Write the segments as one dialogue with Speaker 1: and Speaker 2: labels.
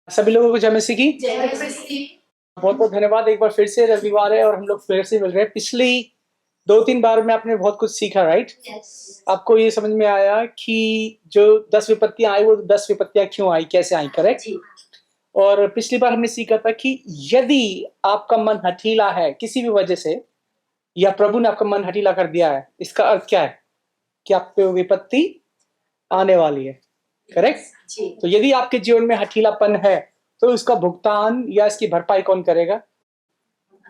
Speaker 1: सभी लोगों को जय मसीह की
Speaker 2: जय मसीह।
Speaker 1: बहुत बहुत धन्यवाद। एक बार फिर से रविवार है और हम लोग फिर से मिल रहे हैं। पिछली 2-3 बार में आपने बहुत कुछ सीखा, राइट? आपको ये समझ में आया कि जो 10 विपत्तियां आई वो 10 विपत्तियां क्यों आई, कैसे आई, करेक्ट? और पिछली बार हमने सीखा था कि यदि आपका मन हठीला है किसी भी वजह से, या प्रभु ने आपका मन हठीला कर दिया है, इसका अर्थ क्या है? कि आप पे विपत्ति आने वाली है, करेक्ट? तो यदि आपके जीवन में हठीलापन है तो उसका भुगतान या इसकी भरपाई कौन करेगा?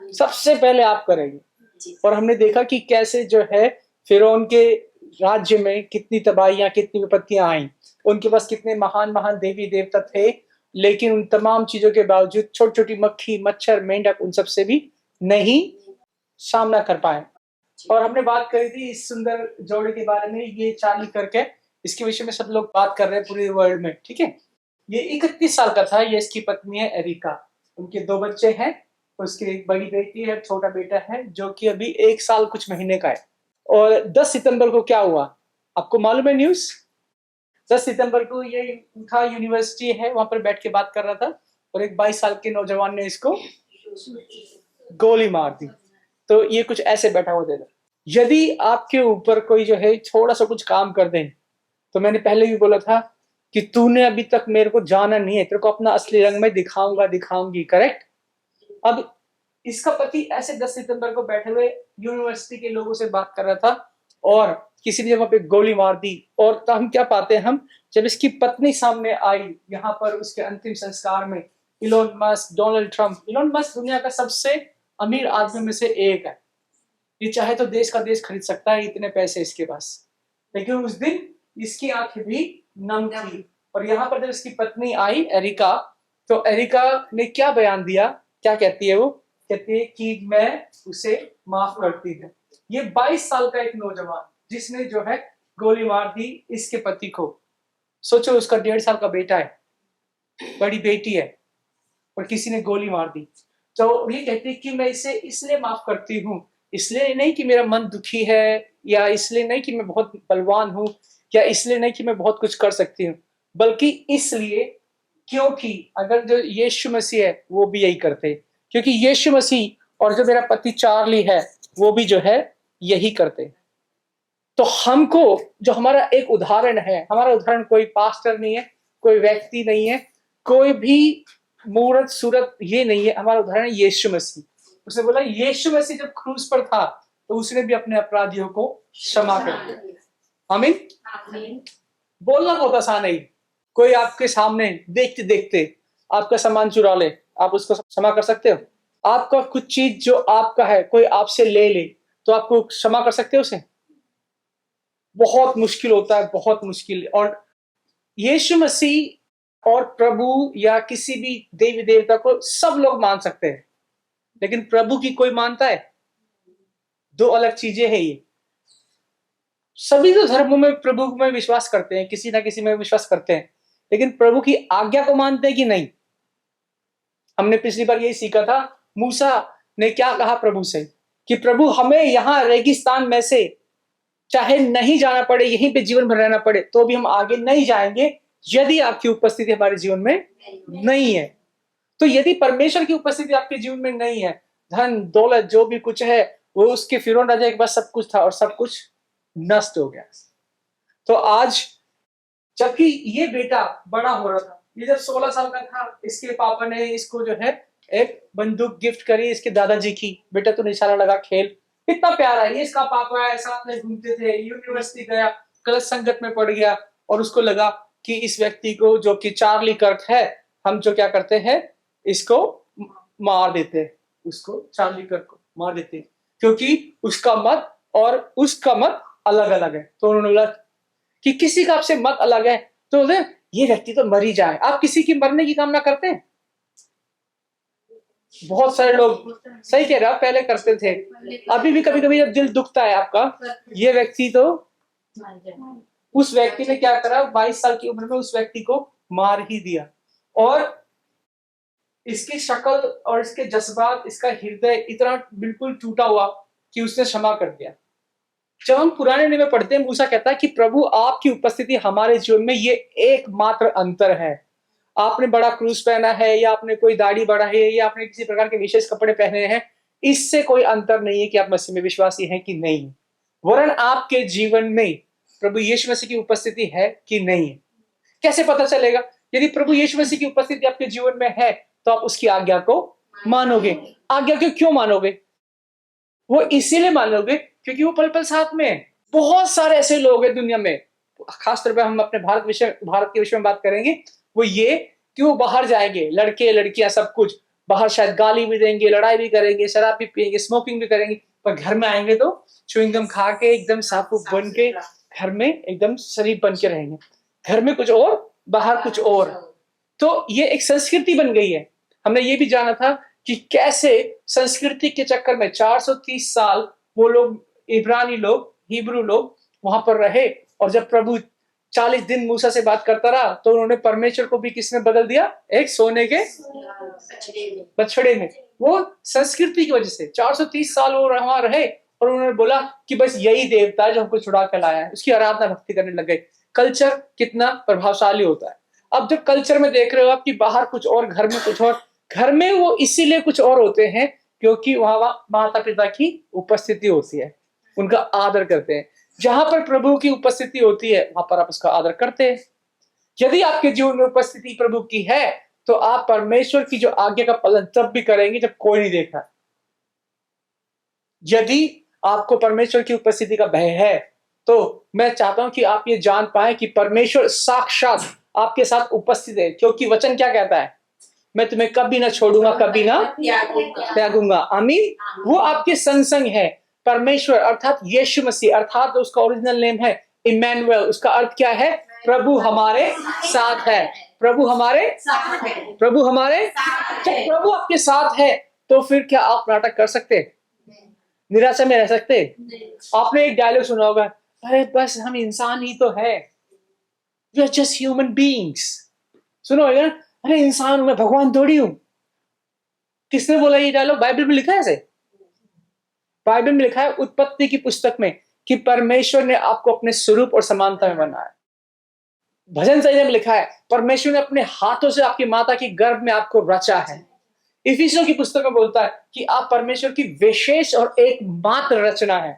Speaker 1: सबसे पहले आप करेंगे। और हमने देखा कि कैसे जो है फिरौन के राज्य में कितनी तबाहियां, कितनी विपत्तियां आई। उनके पास कितने महान महान देवी देवता थे, लेकिन उन तमाम चीजों के बावजूद छोटी छोटी मक्खी, मच्छर, मेंढक उन सब से भी नहीं सामना कर पाए। और हमने बात करी थी इस सुंदर जोड़े के बारे में, ये चार्ली करके, इसके विषय में सब लोग बात कर रहे हैं पूरे वर्ल्ड में, ठीक है? ये 31 साल का था। ये इसकी पत्नी है एरिका। उनके 2 बच्चे हैं। उसकी एक बड़ी बेटी है, छोटा बेटा है जो कि अभी 1 साल कुछ महीने का है। और 10 सितंबर को क्या हुआ आपको मालूम है न्यूज? 10 सितंबर को ये था, यूनिवर्सिटी है, वहां पर बैठ के बात कर रहा था और एक 22 साल के नौजवान ने इसको गोली मार दी। तो ये कुछ ऐसे बैठा हुआ था। यदि आपके ऊपर कोई जो है थोड़ा सा कुछ काम कर दे, तो मैंने पहले भी बोला था कि तूने अभी तक मेरे को जाना नहीं है, तेरे को अपना असली रंग में दिखाऊंगा, दिखाऊंगी, करेक्ट? अब इसका पति ऐसे 10 सितंबर को बैठे हुए यूनिवर्सिटी के लोगों से बात कर रहा था और किसी ने वहां पे गोली मार दी। और तो हम क्या पाते हैं, हम जब इसकी पत्नी सामने आई यहाँ पर उसके अंतिम संस्कार में, Elon Musk, Donald Trump, Elon Musk दुनिया का सबसे अमीर आदमी में से एक है। ये चाहे तो देश का देश खरीद सकता है, इतने पैसे इसके पास। लेकिन उस दिन इसकी आंखें भी नम थी। और यहाँ पर जब इसकी पत्नी आई एरिका, तो एरिका ने क्या बयान दिया, क्या कहती है वो? कहती है कि मैं उसे माफ करती हूँ। ये 22 साल का एक नौजवान जिसने जो है गोली मार दी इसके पति को। सोचो, उसका 1.5 साल का बेटा है, बड़ी बेटी है, और किसी ने गोली मार दी। तो ये कहती है कि मैं इसे इसलिए माफ करती हूँ, इसलिए नहीं कि मेरा मन दुखी है, या इसलिए नहीं कि मैं बहुत बलवान हूँ, या इसलिए नहीं कि मैं बहुत कुछ कर सकती हूँ, बल्कि इसलिए क्योंकि अगर जो यीशु मसीह है वो भी यही करते, क्योंकि यीशु मसीह और जो मेरा पति चार्ली है वो भी जो है यही करते। तो हमको जो हमारा एक उदाहरण है, हमारा उदाहरण कोई पास्टर नहीं है, कोई व्यक्ति नहीं है, कोई भी मूर्त सूरत ये नहीं है, हमारा उदाहरण यीशु मसीह। उसने बोला यीशु मसीह जब क्रूस पर था तो उसने भी अपने अपराधियों को क्षमा कर दिया। आमीन। बोलना बहुत आसान है। कोई आपके सामने देखते देखते आपका सामान चुरा ले, आप उसको क्षमा कर सकते हो? आपका कुछ चीज जो आपका है कोई आपसे ले ले, तो आपको क्षमा कर सकते हो उसे? बहुत मुश्किल होता है, बहुत मुश्किल। और यीशु मसीह और प्रभु या किसी भी देवी देवता को सब लोग मान सकते हैं, लेकिन प्रभु की कोई मानता है? 2 अलग चीजें हैं ये। सभी तो धर्मों में प्रभु में विश्वास करते हैं, किसी ना किसी में विश्वास करते हैं, लेकिन प्रभु की आज्ञा को मानते हैं कि नहीं? हमने पिछली बार यही सीखा था। मूसा ने क्या कहा प्रभु से कि प्रभु हमें यहाँ रेगिस्तान में से चाहे नहीं जाना पड़े, यहीं पे जीवन भर रहना पड़े, तो भी हम आगे नहीं जाएंगे यदि आपकी उपस्थिति हमारे जीवन में नहीं है। तो यदि परमेश्वर की उपस्थिति आपके जीवन में नहीं है, धन दौलत जो भी कुछ है वो उसके फिरौन राजा के पास सब कुछ था और सब कुछ नष्ट हो गया। तो आज जबकि ये बेटा बड़ा हो रहा था, ये जब 16 साल का था, इसके पापा ने इसको जो है एक बंदूक गिफ्ट करी इसके दादाजी की। बेटा तो निशाना लगा खेल, कितना प्यारा है। ये इसका पापा है, साथ में घूमते थे, यूनिवर्सिटी गया, गलत संगत में पड़ गया और उसको लगा कि इस व्यक्ति को जो कि चार्ली कर्क है, हम जो क्या करते हैं इसको मार देते, उसको चार्ली कर्क को मार देते, क्योंकि उसका मत और उसका मत अलग अलग है। तो उन्होंने बोला कि किसी का आपसे मत अलग है तो ये व्यक्ति तो मर ही जाए। आप किसी की मरने की कामना करते हैं? बहुत सारे लोग, सही कह रहे हो, पहले करते थे, अभी भी कभी कभी जब दिल दुखता है आपका, ये व्यक्ति तो, उस व्यक्ति ने क्या करा, 22 साल की उम्र में उस व्यक्ति को मार ही दिया। और इसकी शक्ल और इसके जज्बात, इसका हृदय इतना बिल्कुल टूटा हुआ कि उसने क्षमा कर दिया। जब हम पुराने नियम में पढ़ते हैं, मूसा कहता है कि प्रभु आपकी उपस्थिति हमारे जीवन में ये एकमात्र अंतर है। आपने बड़ा क्रूज पहना है या आपने कोई दाढ़ी बढ़ा है या आपने किसी प्रकार के विशेष कपड़े पहने हैं, इससे कोई अंतर नहीं है कि आप मसीह में विश्वासी हैं कि नहीं। वरन आपके जीवन में प्रभु यीशु मसीह की उपस्थिति है कि नहीं है। कैसे पता चलेगा? यदि प्रभु यीशु मसीह की उपस्थिति आपके जीवन में है तो आप उसकी आज्ञा को मानोगे। आज्ञा को क्यों मानोगे? वो इसीलिए मानोगे क्योंकि वो पल पल साथ में है। बहुत सारे ऐसे लोग हैं दुनिया में, खासतौर पर हम अपने भारत के विषय में बात करेंगे, वो ये कि वो बाहर जाएंगे, लड़के लड़कियां सब कुछ, बाहर शायद गाली भी देंगे, लड़ाई भी करेंगे, शराब भी पिएंगे, स्मोकिंग भी करेंगे, पर घर में आएंगे तो च्युइंगम खा के एकदम साफू बन के घर में एकदम शरीफ बन के रहेंगे। घर में कुछ और, बाहर कुछ और। तो ये एक संस्कृति बन गई है। हमने ये भी जाना था कि कैसे संस्कृति के चक्कर में 430 साल वो लोग, इब्रानी लोग, हिब्रू लोग वहां पर रहे, और जब प्रभु 40 दिन मूसा से बात करता रहा तो उन्होंने परमेश्वर को भी किसमें बदल दिया? एक सोने के बछड़े में। वो संस्कृति की वजह से 430 साल वो वहां रहे और उन्होंने बोला कि बस यही देवता है जो हमको छुड़ा के लाया है, उसकी आराधना भक्ति करने लग गए। कल्चर कितना प्रभावशाली होता है। अब जब कल्चर में देख रहे हो आप कि बाहर कुछ और, घर में कुछ और, घर में वो इसीलिए कुछ और होते हैं क्योंकि वहां माता पिता की उपस्थिति होती है, उनका आदर करते हैं। जहां पर प्रभु की उपस्थिति होती है वहां पर आप उसका आदर करते हैं। यदि आपके जीवन में उपस्थिति प्रभु की है तो आप परमेश्वर की जो आज्ञा का पालन तब भी करेंगे जब कोई नहीं देख रहा। यदि आपको परमेश्वर की उपस्थिति का भय है तो मैं चाहता हूं कि आप ये जान पाए कि परमेश्वर साक्षात आपके साथ उपस्थित है, क्योंकि वचन क्या कहता है? मैं तुम्हें कभी ना छोड़ूंगा, कभी ना त्यागूंगा। आमीन। वो आपके संग है। परमेश्वर अर्थात यीशु मसीह, अर्थात उसका ओरिजिनल नेम है इमैनुएल। उसका अर्थ क्या है? प्रभु हमारे साथ है। प्रभु हमारे जब प्रभु आपके साथ है तो फिर क्या आप नाटक कर सकते? निराशा में रह सकते? आपने एक डायलॉग सुना होगा, अरे बस हम इंसान ही तो है, we are just human beings. सुनो होगा ना, अरे इंसान हूं मैं, भगवान थोड़ी हूं। किसने बोला ये डायलॉग? बाइबल में लिखा है ऐसे। बाइबल में लिखा है उत्पत्ति की पुस्तक में कि परमेश्वर ने आपको अपने स्वरूप और समानता में बनाया। भजन संहिता में लिखा है परमेश्वर ने अपने हाथों से आपकी माता की गर्भ में आपको रचा है। इफिसियों की पुस्तक में बोलता है कि आप परमेश्वर की विशेष और एकमात्र रचना है।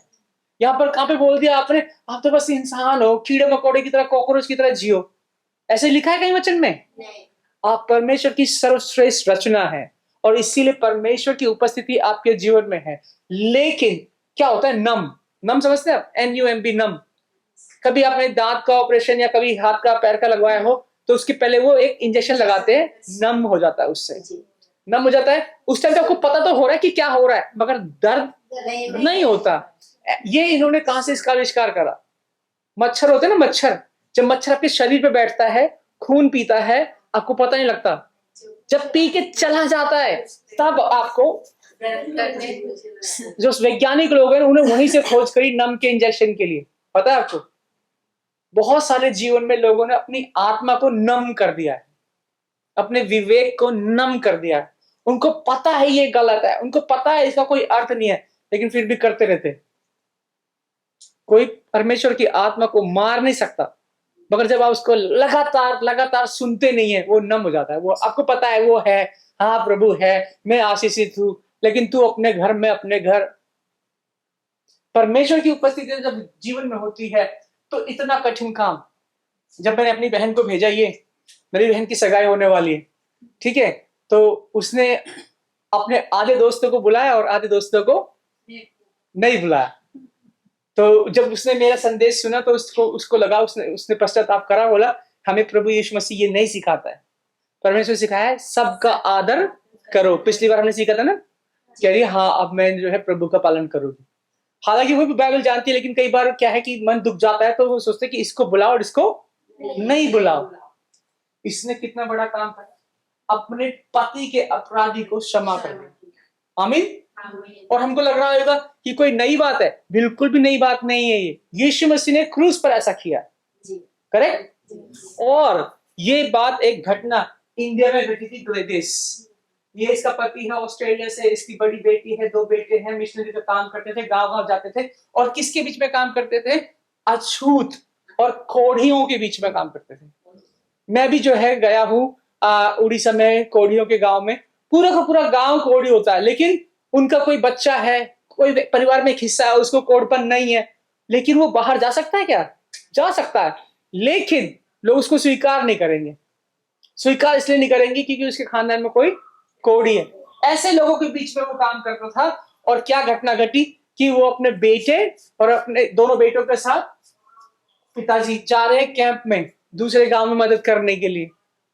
Speaker 1: यहां पर कहां पे बोल दिया आपने? आप तो बस इंसान हो, कीड़े मकोड़े की तरह, कॉकरोच की तरह जियो। ऐसे लिखा है कहीं वचन में? आप परमेश्वर की सर्वश्रेष्ठ रचना है और इसीलिए परमेश्वर की उपस्थिति आपके जीवन में है। लेकिन क्या होता है? नम समझते हैं आप? NUMB, नम। कभी आपने दांत का ऑपरेशन या कभी हाथ का पैर का लगवाया हो तो उसके पहले वो एक इंजेक्शन लगाते हैं, नम हो जाता है, उससे नम हो जाता है। उस टाइम तो आपको पता तो हो रहा है कि क्या हो रहा है, मगर दर्द नहीं होता। ये इन्होंने कहां से इसका आविष्कार करा? मच्छर होते हैं ना, मच्छर। जब मच्छर आपके शरीर पे बैठता है, खून पीता है, आपको पता नहीं लगता। जब पी के चला जाता है तब आपको, जो वैज्ञानिक लोग हैं उन्हें वहीं से खोज करी नम के इंजेक्शन के लिए। पता है आपको? बहुत सारे जीवन में लोगों ने अपनी आत्मा को नम कर दिया है, अपने विवेक को नम कर दिया है। उनको पता है ये गलत है, उनको पता है इसका कोई अर्थ नहीं है, लेकिन फिर भी करते रहते। कोई परमेश्वर की आत्मा को मार नहीं सकता, मगर जब आप उसको लगातार सुनते नहीं है, वो नम हो जाता है। वो आपको पता है वो है, हाँ प्रभु है, मैं आशीषित हूं, लेकिन तू अपने घर में, अपने घर। परमेश्वर की उपस्थिति जब जीवन में होती है तो इतना कठिन काम। जब मैंने अपनी बहन को भेजा, ये मेरी बहन की सगाई होने वाली है, ठीक है, तो उसने अपने आधे दोस्तों को बुलाया और आधे दोस्तों को नहीं बुलाया। तो जब उसने मेरा संदेश सुना तो उसको लगा, उसने पश्चाताप करा, बोला हमें प्रभु यीशु मसीह ये नहीं सिखाता है। परमेश्वर सिखाया है सबका आदर करो। पिछली बार हमने सीखा था ना, कह रही हाँ अब मैं जो है प्रभु का पालन करूंगी। हालांकि वो भी बाइबल जानती है, लेकिन कई बार क्या है कि मन दुख जाता है तो वो सोचते कि इसको बुलाओ और इसको नहीं बुलाओ। इसने कितना बड़ा काम किया, अपने पति के अपराधी को क्षमा कर दिया। आमीन। और हमको लग रहा होगा कि कोई नई बात है, बिल्कुल भी नई बात नहीं है। ये यीशु मसीह ने क्रूस पर ऐसा किया, करेक्ट। और ये बात एक घटना इंडिया में घटी थी, ग्लेडिस। ये इसका पति है ऑस्ट्रेलिया से, इसकी बड़ी बेटी है, 2 बेटे हैं, मिशनरी का काम करते थे, गांव-गांव जाते थे। और किसके बीच में काम करते थे? अछूत और कोढ़ियों के बीच में काम करते थे। मैं भी जो है गया हूं उड़ीसा में कोढ़ियों के गांव में पूरा का पूरा गांव कोढ़ी होता है, लेकिन उनका कोई बच्चा है, कोई परिवार में एक हिस्सा है, उसको कोढ़पन नहीं है, लेकिन वो बाहर जा सकता है क्या? जा सकता है, लेकिन लोग उसको स्वीकार नहीं करेंगे। स्वीकार इसलिए नहीं करेंगे क्योंकि उसके खानदान में कोई कोढ़ी है। ऐसे लोगों के बीच में वो काम करता था। और क्या घटना घटी कि वो अपने बेटे और अपने दोनों बेटों के साथ पिताजी जा रहे हैं कैंप में दूसरे गांव में मदद करने के लिए।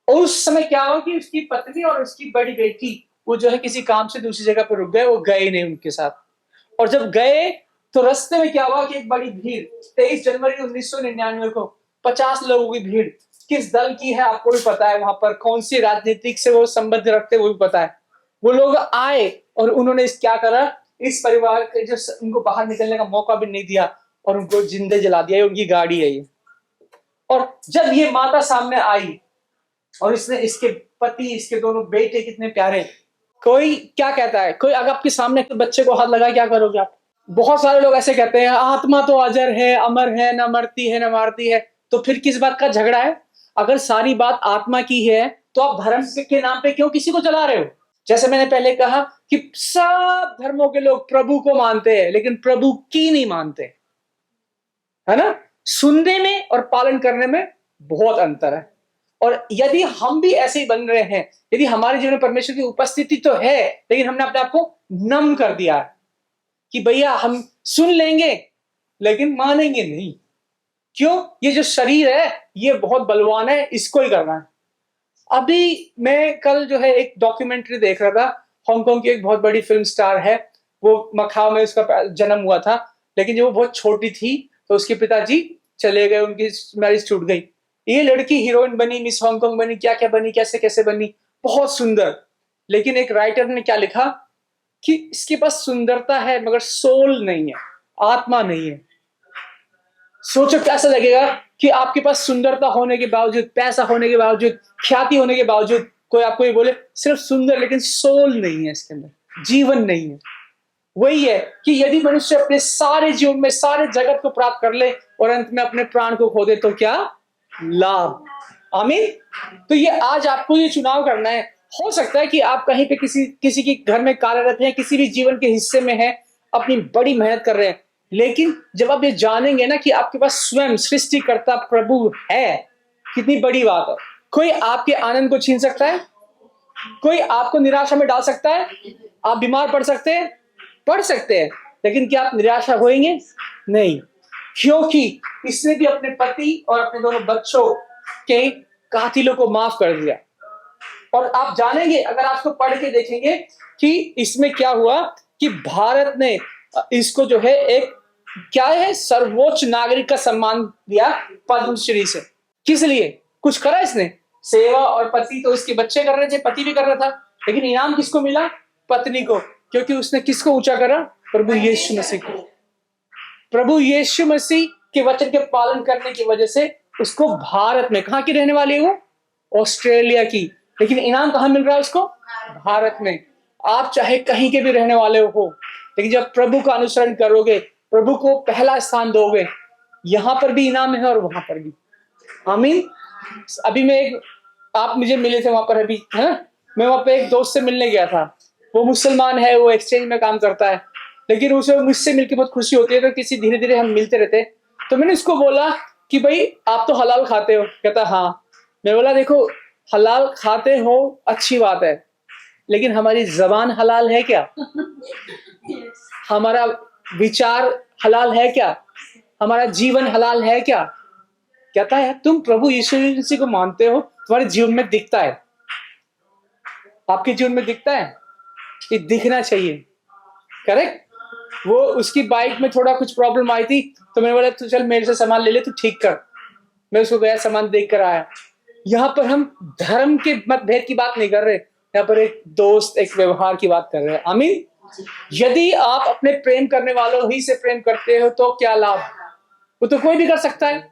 Speaker 1: और उस समय क्या हुआ कि उसकी पत्नी और उसकी बड़ी बेटी वो जो है किसी काम से दूसरी जगह पर रुक गए, वो गए नहीं उनके साथ। और जब गए तो रास्ते में क्या हुआ कि एक बड़ी भीड़, 23 जनवरी 1999 को 50 लोगों की भीड़, किस दल की है आपको भी पता है, वहां पर कौन सी राजनीतिक से वो संबंध रखते वो भी पता है। वो लोग आए और उन्होंने क्या करा, इस परिवार के जो उनको बाहर निकलने का मौका भी नहीं दिया और उनको जिंदे जला दिया। ये उनकी गाड़ी है ये। और जब ये माता सामने आई और इसने इसके पति, इसके दोनों बेटे कितने प्यारे, कोई क्या कहता है, कोई अगर आपके सामने बच्चे को हाथ लगा क्या करोगे आप? बहुत सारे लोग ऐसे कहते हैं आत्मा तो अजर है, अमर है, न मरती है न मारती है। तो फिर किस बात का झगड़ा है? अगर सारी बात आत्मा की है तो आप धर्म के नाम पे क्यों किसी को जला रहे हो? जैसे मैंने पहले कहा कि सब धर्मों के लोग प्रभु को मानते हैं लेकिन प्रभु की नहीं मानते, है ना? सुनने में और पालन करने में बहुत अंतर है। और यदि हम भी ऐसे ही बन रहे हैं, यदि हमारे जीवन में परमेश्वर की उपस्थिति तो है लेकिन हमने अपने आप को नम कर दिया है कि भैया हम सुन लेंगे लेकिन मानेंगे नहीं। क्यों? ये जो शरीर है ये बहुत बलवान है, इसको ही करना है। अभी मैं कल जो है एक डॉक्यूमेंट्री देख रहा था, हांगकांग की एक बहुत बड़ी फिल्म स्टार है, वो मकाओ में उसका जन्म हुआ था, लेकिन जब वो बहुत छोटी थी तो उसके पिताजी चले गए, उनकी मैरिज छूट गई। ये लड़की हीरोइन बनी, मिस हांगकांग बनी, क्या क्या बनी, कैसे कैसे बनी, बहुत सुंदर। लेकिन एक राइटर ने क्या लिखा कि इसके पास सुंदरता है मगर सोल नहीं है, आत्मा नहीं है। सोचो कैसा लगेगा कि आपके पास सुंदरता होने के बावजूद, पैसा होने के बावजूद, ख्याति होने के बावजूद कोई आपको ये बोले सिर्फ सुंदर लेकिन सोल नहीं है, इसके अंदर जीवन नहीं है। वही है कि यदि मनुष्य अपने सारे जीवन में सारे जगत को प्राप्त कर ले और अंत में अपने प्राण को खो दे तो क्या लाभ? आमीन। तो ये आज आपको ये चुनाव करना है। हो सकता है कि आप कहीं पे किसी के घर में कार्यरत हैं, किसी भी जीवन के हिस्से में हैं, अपनी बड़ी मेहनत कर रहे हैं, लेकिन जब आप ये जानेंगे ना कि आपके पास स्वयं सृष्टिकर्ता प्रभु है, कितनी बड़ी बात है। कोई आपके आनंद को छीन सकता है? कोई आपको निराशा में डाल सकता है? आप बीमार पड़ सकते हैं, लेकिन क्या आप निराशा होएंगे? नहीं, क्योंकि इसने भी अपने पति और अपने दोनों बच्चों के कातिलों को माफ कर दिया। और आप जानेंगे अगर आप इसको पढ़ के देखेंगे कि इसमें क्या हुआ कि भारत ने इसको जो है एक क्या है सर्वोच्च नागरिक का सम्मान दिया पद्मश्री से। किस लिए? कुछ करा इसने? सेवा। और पति तो इसके बच्चे कर रहे थे, पति भी कर रहा था, लेकिन इनाम किसको मिला? पत्नी को। क्योंकि उसने किसको ऊंचा करा? प्रभु यीशु मसीह को। प्रभु यीशु मसीह के वचन के पालन करने की वजह से उसको भारत में, कहाँ की रहने वाली है वो? ऑस्ट्रेलिया की, लेकिन इनाम कहाँ मिल रहा है उसको? भारत में। आप चाहे कहीं के भी रहने वाले हो, लेकिन जब प्रभु का अनुसरण करोगे, प्रभु को पहला स्थान दोगे, यहां पर भी इनाम है और वहां पर भी। आमीन। अभी आप मुझे मिले थे वहां पर, अभी है ना, मैं वहां पे एक दोस्त से मिलने गया था। वो मुसलमान है, वो एक्सचेंज में काम करता है, लेकिन उसे मुझसे मिलकर बहुत खुशी होती है, तो किसी धीरे धीरे हम मिलते रहते। तो मैंने उसको बोला कि भाई आप तो हलाल खाते हो? कहता हाँ। मैं बोला देखो, हलाल खाते हो अच्छी बात है, लेकिन हमारी जबान हलाल है क्या? हमारा विचार हलाल है क्या? हमारा जीवन हलाल है क्या? कहता है तुम प्रभु यीशु मसीह को मानते हो, तुम्हारे जीवन में दिखता है। आपके जीवन में दिखता है, ये दिखना चाहिए। करेक्ट। वो उसकी बाइक में थोड़ा कुछ प्रॉब्लम आई थी, तो मैंने बोला तू चल मेरे से सामान ले ले, तू ठीक कर। मैं उसको गया, सामान देख कर आया। यहाँ पर हम धर्म के मतभेद की बात नहीं कर रहे, यहाँ पर एक दोस्त, एक व्यवहार की बात कर रहे हैं। आमीन। यदि आप अपने प्रेम करने वालों ही से प्रेम करते हो तो क्या लाभ? वो तो कोई भी कर सकता है।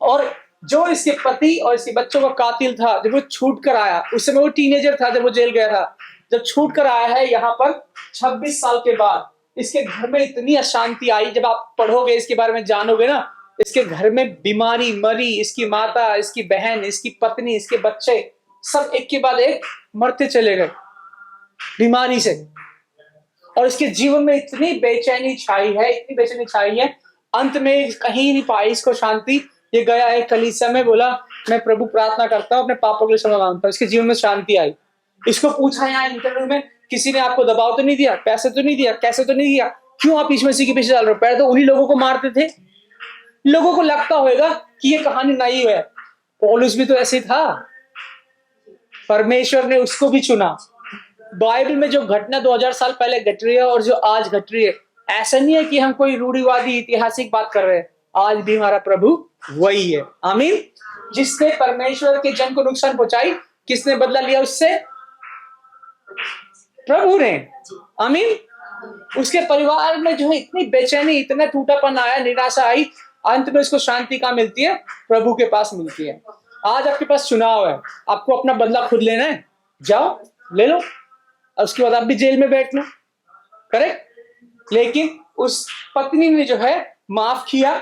Speaker 1: और जो इसके पति और इसके बच्चों का कातिल था, जब वो छूट कर आया, उस समय वो टीनेजर था जब वो जेल गया था, जब छूट कर आया है यहाँ पर 26 साल के बाद, इसके घर में इतनी अशांति आई। जब आप पढ़ोगे इसके बारे में, जानोगे ना, इसके घर में बीमारी, मरी, इसकी माता, इसकी बहन, इसकी पत्नी, इसके बच्चे, सब एक के बाद एक मरते चले गए बीमारी से। और इसके जीवन में इतनी बेचैनी छाई है, इतनी बेचैनी छाई है, अंत में कहीं नहीं पाई इसको शांति। ये गया है कलीसिया में, बोला मैं प्रभु प्रार्थना करता हूँ, अपने पापों के लिए क्षमा मांगता हूँ। इसके जीवन में शांति आई। इसको पूछा यहाँ इंटरव्यू में, किसी ने आपको दबाव तो नहीं दिया, पैसे तो नहीं दिया, कैसे तो नहीं दिया, क्यों आप यीशु मसीह के पीछे चल रहे हो? पहले तो उन्हीं लोगों को मारते थे। लोगों को लगता होगा कि ये कहानी नई है, पौलुस भी तो ऐसे था। परमेश्वर ने उसको भी चुना। बाइबल में जो घटना 2000 साल पहले घट रही है और जो आज घट रही है, ऐसा नहीं है कि हम कोई रूढ़िवादी ऐतिहासिक बात कर रहे हैं। आज भी हमारा प्रभु वही है। आमीन। जिसने परमेश्वर के जन को नुकसान पहुंचाई, किसने बदला लिया उससे? प्रभु ने। आमीन। उसके परिवार में जो है इतनी बेचैनी, इतना टूटापन आया, निराशा आई, अंत में उसको शांति कहाँ मिलती है? प्रभु के पास मिलती है। आज आपके पास चुनाव है, आपको अपना बदला खुद लेना है, जाओ ले लो, और उसके बाद आप भी जेल में बैठना, करेक्ट। लेकिन उस पत्नी ने जो है माफ किया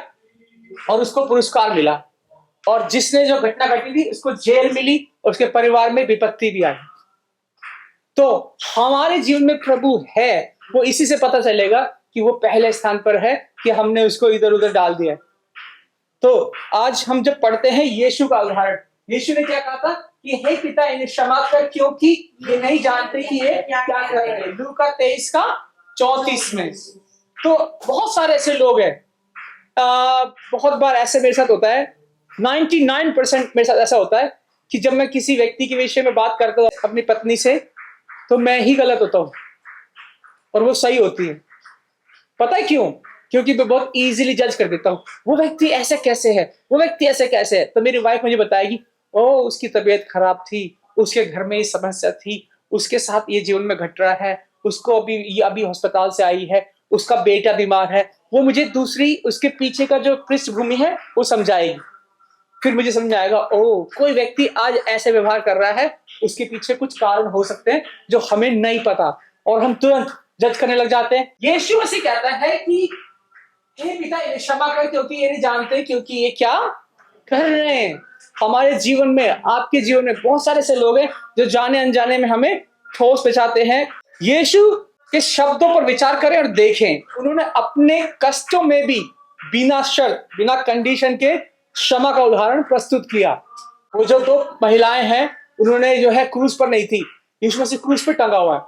Speaker 1: और उसको पुरस्कार मिला, और जिसने जो घटना घटी थी उसको जेल मिली और उसके परिवार में विपत्ति भी आई। तो हमारे जीवन में प्रभु है, वो इसी से पता चलेगा कि वो पहले स्थान पर है कि हमने उसको इधर उधर डाल दिया। तो आज हम जब पढ़ते हैं यीशु का उदाहरण, यीशु ने क्या कहा था कि हे पिता इन्हें क्षमा कर, क्योंकि ये नहीं जानते कि ये क्या कर रहे हैं। लूका 23:34 में। तो बहुत सारे ऐसे लोग हैं, बहुत बार ऐसे मेरे साथ होता है, 99% मेरे साथ ऐसा होता है कि जब मैं किसी व्यक्ति के विषय में बात करता हूँ अपनी पत्नी से, तो मैं ही गलत होता हूँ और वो सही होती है। पता है क्यों? क्योंकि मैं बहुत इजीली जज कर देता हूँ, वो व्यक्ति ऐसे कैसे है, वो व्यक्ति ऐसे कैसे है। तो मेरी वाइफ मुझे बताएगी, ओ उसकी तबीयत खराब थी, उसके घर में ये समस्या थी, उसके साथ ये जीवन में घट रहा है, उसको अभी अस्पताल से आई है, उसका बेटा बीमार है। वो मुझे दूसरी उसके पीछे का जो पृष्ठभूमि है वो समझाएगी। फिर मुझे समझ में आएगा, ओ कोई व्यक्ति आज ऐसे व्यवहार कर रहा है, उसके पीछे कुछ कारण हो सकते हैं जो हमें नहीं पता, और हम तुरंत जज करने लग जाते हैं। यीशु मसीह कहता है कि हे पिता इन्हें क्षमा कर, क्योंकि ये नहीं जानते क्योंकि ये क्या कर रहे हैं। हमारे जीवन में, आपके जीवन में बहुत सारे ऐसे लोग हैं जो जाने अनजाने में हमें ठोस पहुंचाते हैं। यीशु के शब्दों पर विचार करें और देखें, उन्होंने अपने कष्टों में भी बिना शर्त, बिना कंडीशन के क्षमा का उदाहरण प्रस्तुत किया। वो जो दो महिलाएं हैं, उन्होंने जो है क्रूस पर नहीं थी, यीशु मसीह क्रूस पर टंगा हुआ है।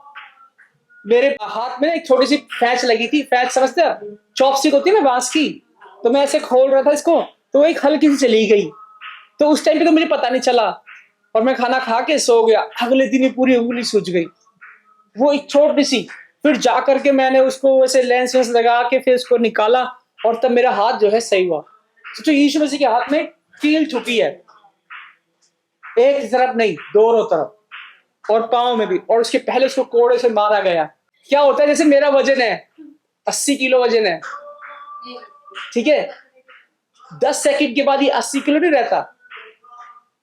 Speaker 1: मेरे हाथ में एक छोटी सी पैच लगी थी, पैच समझते हो, चॉपस्टिक होती है ना बांस की, तो मैं ऐसे खोल रहा था इसको, तो वो एक हल्की सी चली गई। तो उस टाइम पे तो मुझे पता नहीं चला और मैं खाना खा के सो गया। अगले दिन ही पूरी उंगली सूज गई, वो एक छोटी सी। फिर जा करके मैंने उसको वैसे लेंस वेंस लगा के फिर उसको निकाला, और तब मेरा हाथ जो है सही हुआ। सोचो यीशु मसीह के हाथ में कील छुपी है, एक तरफ नहीं दोनों तरफ, और पांव में भी, और उसके पहले उसको कोड़े से मारा गया। क्या होता है, जैसे मेरा वजन है 80 किलो वजन है, ठीक है, 10 सेकंड के बाद ये 80 किलो नहीं रहता।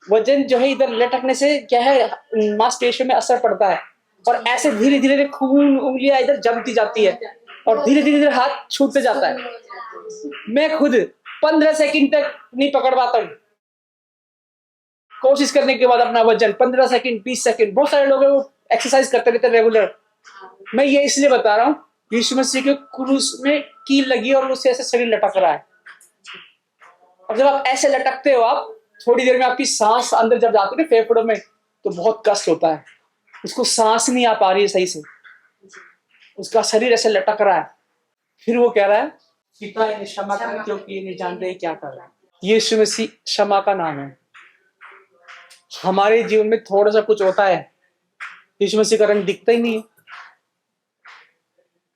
Speaker 1: वजन जो है इधर लटकने से क्या है, मांसपेशियों में असर पड़ता है, और ऐसे धीरे धीरे खून उंगलियां इधर जमती जाती है, और धीरे धीरे हाथ छूटते जाता है। मैं खुद 15 सेकंड तक नहीं पकड़ पाता हूँ, कोशिश करने के बाद अपना वजन 15 सेकंड 20 सेकंड। बहुत सारे लोग हैं वो एक्सरसाइज करते रहते रेगुलर। मैं ये इसलिए बता रहा हूँ, यीशु मसीह के क्रूस में कील लगी और उससे ऐसे शरीर लटक रहा है, और जब आप ऐसे लटकते हो, आप थोड़ी देर में आपकी सांस अंदर जब जाती है फेफड़ों में, तो बहुत कष्ट होता है, उसको सांस नहीं आ पा रही है सही से, उसका शरीर ऐसे लटक रहा है। फिर वो कह रहा है, पिता इन्हें क्षमा कर, क्योंकि ये नहीं जानते क्या कर रहा है। यीशु मसीह क्षमा का नाम है। हमारे जीवन में थोड़ा सा कुछ होता है, यीशु मसीह का रंग दिखता ही नहीं है।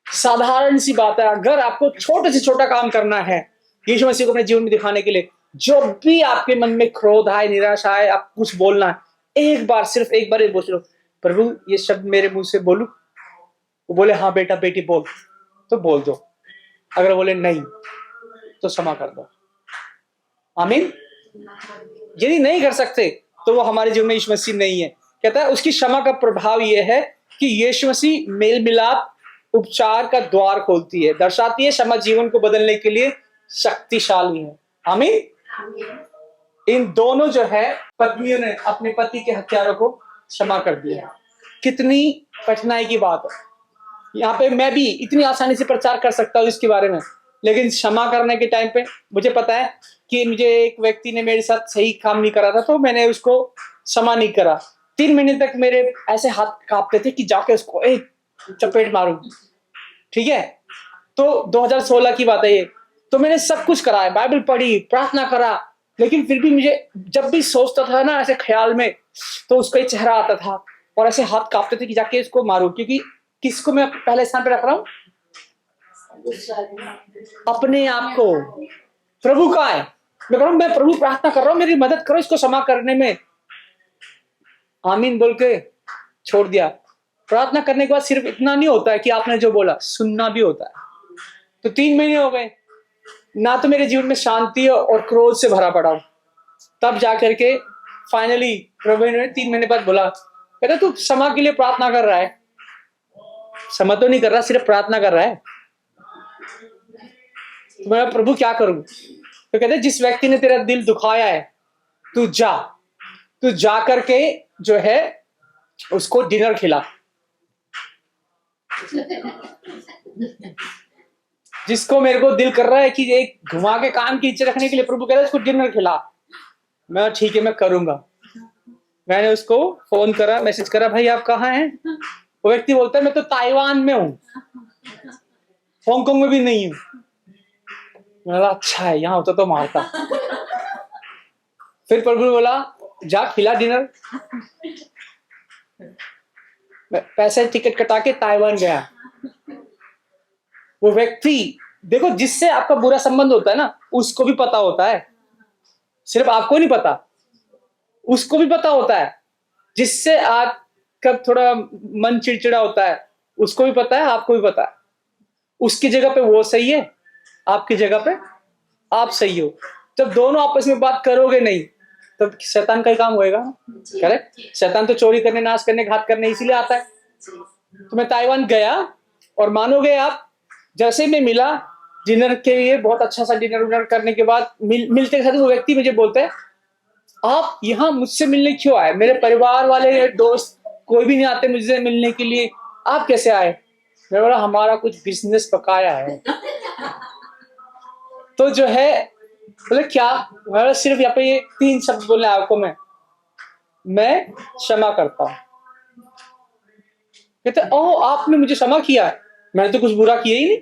Speaker 1: साधारण सी बात है, अगर आपको छोटे से छोटा काम करना है यीशु मसीह को अपने जीवन में दिखाने के लिए, जो भी आपके मन में क्रोध आए, निराशा आए, आप कुछ बोलना है, एक बार, सिर्फ एक बार बोल लो, प्रभु ये शब्द मेरे मुंह से बोलूं? वो बोले हाँ बेटा बेटी बोल, तो बोल दो। अगर बोले नहीं तो क्षमा कर दो। आमीन। यदि नहीं कर सकते तो वो हमारे जीवन में यीशु मसीह नहीं है। कहता है उसकी क्षमा का प्रभाव यह है कि यीशु मसीह मेल मिलाप उपचार का द्वार खोलती है, दर्शाती है क्षमा जीवन को बदलने के लिए शक्तिशाली है। आमीन। इन दोनों जो है पत्नियों ने अपने पति के हत्यारों को क्षमा कर दिया। कितनी कठिनाई की बात है। यहाँ पे मैं भी इतनी आसानी से प्रचार कर सकता हूँ इसके बारे में, लेकिन क्षमा करने के टाइम पे मुझे पता है कि मुझे एक व्यक्ति ने मेरे साथ सही काम नहीं करा था, तो मैंने उसको क्षमा नहीं करा। 3 महीने तक मेरे ऐसे हाथ कांपते थे कि जाके उसको एक चपेट मारूं। ठीक है, तो 2016 की बात है ये। तो मैंने सब कुछ करा है, बाइबल पढ़ी, प्रार्थना करा, लेकिन फिर भी मुझे जब भी सोचता था ना ऐसे ख्याल में, तो उसका ही चेहरा आता था और ऐसे हाथ कांपते थे कि जाके इसको मारूं। क्योंकि किसको मैं पहले स्थान पे रख रहा हूं? अपने आप को। प्रभु का है, मैं कह रहा हूं मैं प्रभु प्रार्थना कर रहा हूं, मेरी मदद करो इसको क्षमा करने में। आमीन बोल के छोड़ दिया। प्रार्थना करने के बाद सिर्फ इतना नहीं होता है कि आपने जो बोला, सुनना भी होता है। तो 3 महीने हो गए ना, तो मेरे जीवन में शांति और क्रोध से भरा पड़ा हूं। तब जाकर के फाइनली प्रभु ने 3 महीने बाद बोला, कहता तू क्षमा के लिए प्रार्थना कर रहा है, क्षमा तो नहीं कर रहा, सिर्फ प्रार्थना कर रहा है। तो मैं प्रभु क्या करूं? तो कहते जिस व्यक्ति ने तेरा दिल दुखाया है, तू जा करके जो है उसको डिनर खिला। जिसको मेरे को दिल कर रहा है कि एक घुमा के कान की नीचे रखने के लिए, प्रभु कहता है उसको डिनर खिला। मैं ठीक है, मैं करूंगा। मैंने उसको फोन करा, मैसेज करा, भाई आप कहाँ हैं? वो व्यक्ति बोलता है मैं तो ताइवान में हूँ, हांगकांग में भी नहीं हूँ। मैंने बोला अच्छा है, यहाँ होता तो मारता। फिर प्रभु ने बोला जा खिला डिनर। पैसे टिकट कटा के ताइवान गया। वो व्यक्ति देखो, जिससे आपका बुरा संबंध होता है ना, उसको भी पता होता है, सिर्फ आपको नहीं पता, उसको भी पता होता है। जिससे आपका थोड़ा मन चिड़चिड़ा होता है, उसको भी पता है, आपको भी पता है। उसकी जगह पे वो सही है, आपकी जगह पे आप सही हो। जब दोनों आपस में बात करोगे नहीं, तो शैतान का ही काम होएगा। करेक्ट? शैतान तो चोरी करने, नाश करने, घात करने इसीलिए आता है। तो मैं ताइवान गया और मानोगे आप, जैसे मैं मिला डिनर के लिए, बहुत अच्छा सा डिनर करने के बाद मिलते के साथ वो व्यक्ति मुझे बोलता है आप यहाँ मुझसे मिलने क्यों आए? मेरे परिवार वाले, दोस्त कोई भी नहीं आते मुझसे मिलने के लिए, आप कैसे आए? मैं बोला हमारा कुछ बिजनेस पकाया है। तो जो है बोले क्या? मैं सिर्फ यहाँ पे ये 3 शब्द बोलने आपको, मैं क्षमा करता हूँ। कहते ओह आपने मुझे क्षमा किया? मैंने तो कुछ बुरा किया ही नहीं।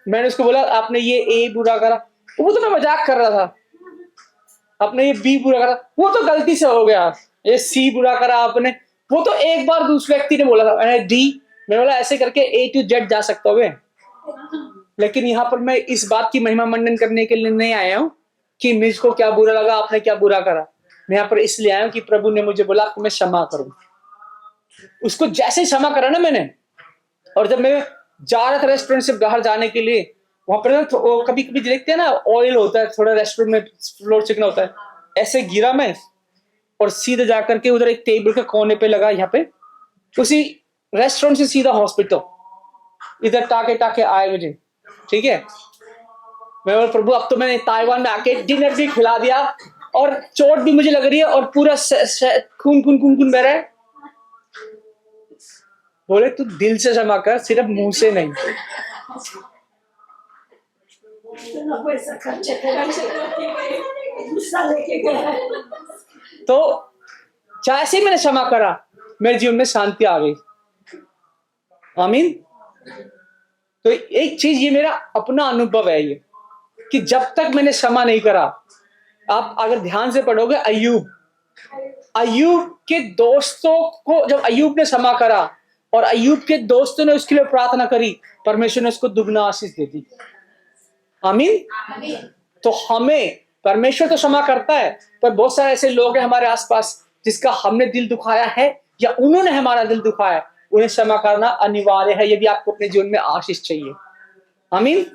Speaker 1: मैंने उसको बोला आपने ये ए बुरा करा, वो तो मैं मजाक कर रहा था। आपने ये बी बुरा करा, वो तो गलती से हो गया। ये सी बुरा करा आपने, वो तो एक बार दूसरे व्यक्ति ने बोला था। मैंने डी, मैंने बोला ऐसे करके A to Z जा सकता हो। लेकिन यहाँ पर मैं इस बात की महिमा मंडन करने के लिए नहीं आया हूँ कि मुझको क्या बुरा लगा, आपने क्या बुरा करा। मैं यहाँ पर इसलिए आया हूँ कि प्रभु ने मुझे बोला कि मैं क्षमा करूं। उसको जैसे क्षमा करा ना मैंने, और जब मैं जा रहा था रेस्टोरेंट से बाहर जाने के लिए, वहां पर ना कभी कभी देखते हैं ना ऑयल होता है थोड़ा रेस्टोरेंट में, फ्लोर चिकना होता है, ऐसे गिरा मैं और सीधे जाकर के उधर एक टेबल के कोने पे लगा, यहाँ पे उसी रेस्टोरेंट से सीधा हॉस्पिटल, इधर टाके आए मुझे। ठीक है, मैं बोला प्रभु अब तो मैंने ताइवान में आके डिनर भी खिला दिया और चोट भी मुझे लग रही है और पूरा खून बह रहा है। बोले तू दिल से क्षमा कर, सिर्फ मुंह से नहीं। तो जैसे ही मैंने क्षमा करा, मेरे जीवन में शांति आ गई। आमीन। तो एक चीज ये मेरा अपना अनुभव है ये, कि जब तक मैंने क्षमा नहीं करा, आप अगर ध्यान से पढ़ोगे अय्यूब के दोस्तों को जब अय्यूब ने क्षमा करा और अय्यूब के दोस्तों ने उसके लिए प्रार्थना करी, परमेश्वर ने उसको दुगना आशीष दे दी। आमीन। तो हमें परमेश्वर तो क्षमा करता है, पर बहुत सारे ऐसे लोग हैं हमारे आसपास जिसका हमने दिल दुखाया है या उन्होंने हमारा दिल दुखाया है, उन्हें क्षमा करना अनिवार्य है यदि आपको अपने जीवन में आशीष चाहिए। आमीन।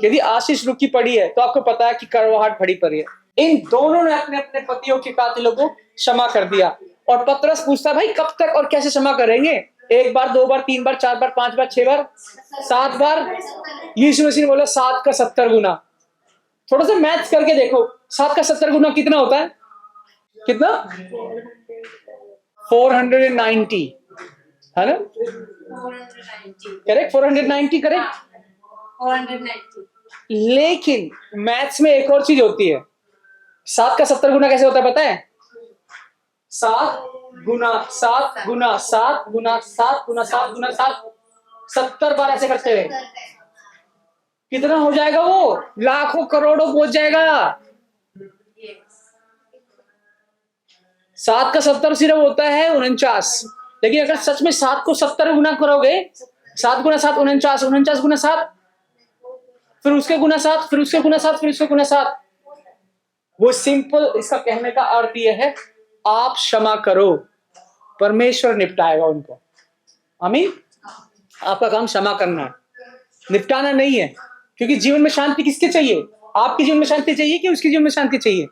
Speaker 1: यदि आशीष रुकी पड़ी है तो आपको पता है कि कड़वाहट भरी पड़ी है। इन दोनों ने अपने अपने पतियों के कातिलों को क्षमा कर दिया। और पतरस पूछता भाई कब तक और कैसे क्षमा करेंगे? 1 बार, 2 बार, 3 बार, 4 बार, 5 बार, 6 बार, 7 बार? यीशु मसीह ने बोला 7 का 70 गुना। थोड़ा सा मैथ्स करके देखो, 7 का 70 गुना कितना होता है? कितना? 490, है ना?
Speaker 2: 490.
Speaker 1: Correct, 490 correct.
Speaker 2: 490.
Speaker 1: लेकिन मैथ्स में एक और चीज होती है. 7 का 70 गुना कैसे होता है पता है? 7 गुना 7 गुना 7 गुना 7 गुना 7 गुना 7, 70 बार ऐसे करते हुए कितना हो जाएगा? वो लाखों करोड़ों पहुंच जाएगा. 7 का 70 सिर्फ होता है 49. लेकिन अगर सच में 7 को 70 गुना करोगे, 7 गुना 7 49, 49 गुना 7, फिर उसके गुना 7, फिर उसके गुना 7, फिर उसके गुना 7. वो सिंपल, इसका कहने का अर्थ यह है, आप क्षमा करो, परमेश्वर निपटाएगा उनको. आमीन. आपका काम क्षमा करना है, निपटाना नहीं है. क्योंकि जीवन में शांति किसके चाहिए? आपके जीवन में शांति चाहिए कि उसके जीवन में शांति चाहिए?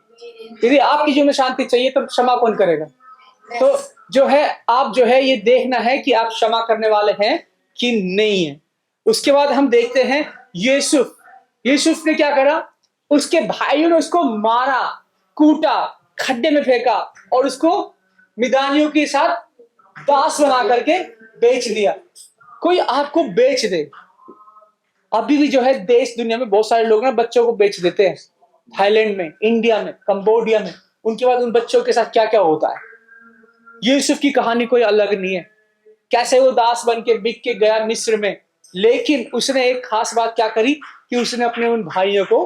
Speaker 1: यदि आपके जीवन में शांति चाहिए तो क्षमा कौन करेगा? तो जो है, आप जो है ये देखना है कि आप क्षमा करने वाले हैं कि नहीं है. उसके बाद हम देखते हैं यूसुफ ने क्या करा? उसके भाइयों ने उसको मारा, कूटा, खड्डे में फेंका और उसको मिदानियों के साथ दास बना करके बेच दिया. कोई आपको बेच दे, अभी भी जो है देश दुनिया में बहुत सारे लोग ना बच्चों को बेच देते हैं. थाईलैंड में, इंडिया में, कंबोडिया में. उनके बाद उन बच्चों के साथ क्या क्या होता है. यूसुफ की कहानी कोई अलग नहीं है. कैसे वो दास बन के बिक के गया मिस्र में, लेकिन उसने एक खास बात क्या करी कि उसने अपने उन भाइयों को